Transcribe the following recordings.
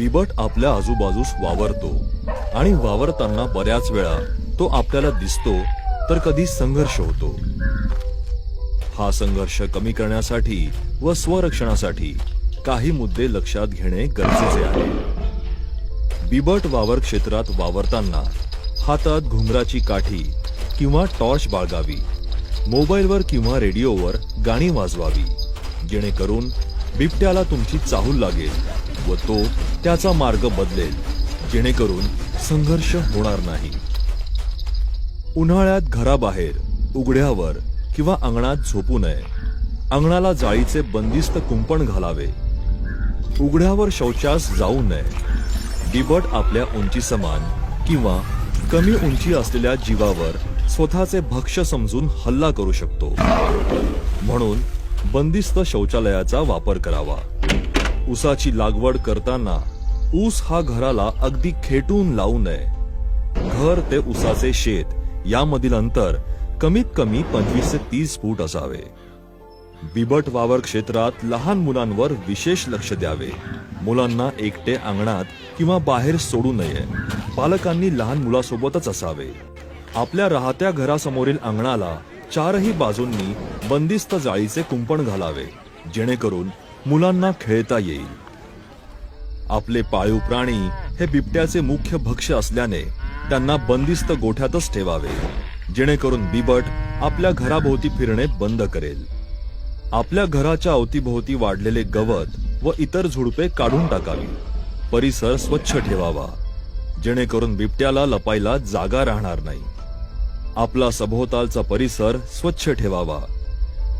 बिबट आपल्या आजूबाजूस वावरतो आणि वावरताना बऱ्याच वेळा तो आपल्याला दिसतो तर कधी संघर्ष होतो। हा संघर्ष कमी करण्यासाठी व स्वरक्षणासाठी काही मुद्दे लक्षात घेणे गरजेचे आहे। बिबट वावर क्षेत्रात वावरताना हातात घुंगराची काठी किंवा टॉर्च बाळगावी, मोबाईलवर किंवा रेडिओवर गाणी वाजवावी, जेणेकरून बिबट्याला तुमची चाहूल लागेल व तो त्याचा मार्ग बदलेल, जेणेकरून संघर्ष होणार नाही। उन्हाळ्यात घराबाहेर उघड्यावर किंवा अंगणात झोपू नये। अंगणाला जाळीचे बंदिस्त कुंपण घालावे। उघड्यावर शौचास जाऊ नये। बिबट आपल्या उंची समान किंवा कमी उंची असलेल्या जीवावर स्वतःचे भक्ष्य समजून हल्ला करू शकतो, म्हणून बंदिस्त शौचालयाचा वापर करावा। ऊसाची लागवड करताना ऊस हा घराला अगदी खेटून लावू नये। घर ते ऊसाचे शेत यामधील अंतर कमीत कमी 25 ते 30 फूट असावे। बिबट वावर क्षेत्रात लहान मुलांवर विशेष लक्ष द्यावे। मुलांना एकटे अंगणात किंवा बाहेर सोडू नये। पालकांनी लहान मुलासोबतच असावे। आपल्या राहत्या घरासमोरील अंगणाला चारही बाजूंनी बंदिस्त जाळीचे कुंपण घालावे, जेणेकरून मुलांना खेळता येईल। आपले पाळीव प्राणी हे बिबट्याचे मुख्य भक्ष्य असल्याने त्यांना बंदिस्त गोठ्यातच ठेवावे, जेणेकरून बिबट आपल्या घराभोवती फिरणे बंद करेल। आपल्या घराच्या अवतीभोवती वाढलेले गवत व इतर झुडपे काढून टाकावी। परिसर स्वच्छ ठेवावा, जेणेकरून बिबट्याला लपायला जागा राहणार नाही। आपला सभोवतालचा परिसर स्वच्छ ठेवावा।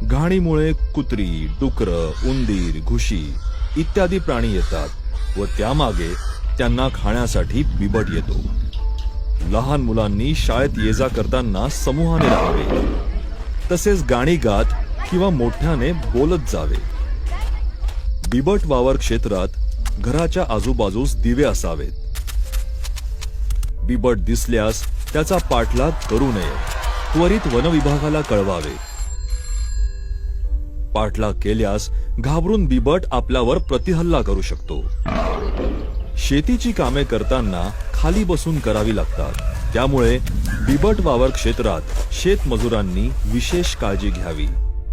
घाणीमुळे कुत्री, डुकरं, उंदीर, घुशी इत्यादी प्राणी येतात व त्यामागे त्यांना खाण्यासाठी बिबट येतो। लहान मुलांनी शाळेत ये जा करताना समूहाने राहावे, तसेच गाणी गात किंवा मोठ्याने बोलत जावे। बिबट वावर क्षेत्रात घराच्या आजूबाजूस दिवे असावेत। बिबट दिसल्यास त्याचा पाठलाग करू नये। त्वरित वनविभागाला कळवावे। पाठलाग केल्यास घाबरून बिबट आपल्यावर प्रतिहल्ला करू शकतो। शेतीची कामे करताना खाली बसून करावी लागतात, त्यामुळे बिबट वावर क्षेत्रात शेतमजुरांनी विशेष काळजी घ्यावी।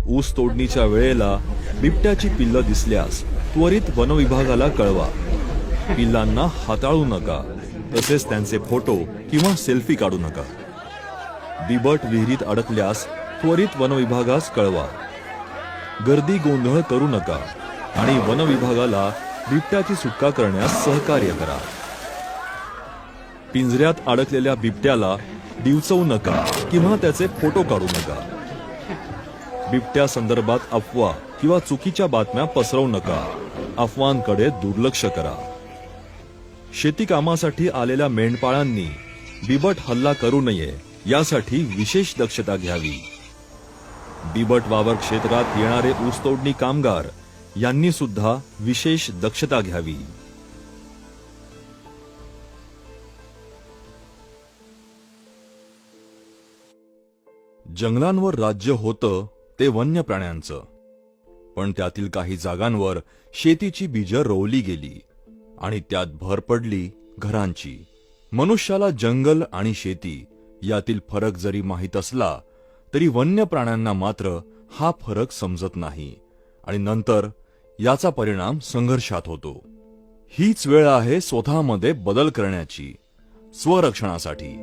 ऊस तोडणीच्या वेळेला बिबट्याची पिल्लं दिसल्यास त्वरित वनविभागाला कळवा। पिल्लांना हाताळू नका, तसेच त्यांचे फोटो किंवा सेल्फी काढू नका। बिबट विहिरीत अडकल्यास त्वरित वनविभागास कळवा। गर्दी गोंधळ करू नका आणि वनविभागाला बिबट्याची सुटका करण्यास सहकार्य करा। पिंजऱ्यात अडकलेल्या बिबट्याला डिवचवू नका किंवा त्याचे फोटो काढू नका। बिबट्या संदर्भात अफवा किंवा चुकीच्या बातम्या पसरवू नका। अफवांकडे दुर्लक्ष करा। शेती कामासाठी आलेल्या मेंढपाळांनी बिबट हल्ला करू नये यासाठी विशेष दक्षता घ्यावी। बिबट वावर क्षेत्रात येणारे ऊसतोडणी कामगार यांनी सुद्धा विशेष दक्षता घ्यावी। जंगलांवर राज्य होतं ते वन्य प्राण्यांचं, पण त्यातील काही जागांवर शेतीची बीजं रोवली गेली आणि त्यात भर पडली घरांची। मनुष्याला जंगल आणि शेती यातील फरक जरी माहीत असला तरी वन्य प्राण्यांना मात्र हा फरक समजत नाही आणि नंतर याचा परिणाम संघर्षात होतो। हीच वेळ आहे स्वतःमध्ये बदल करण्याची, स्वरक्षणासाठी।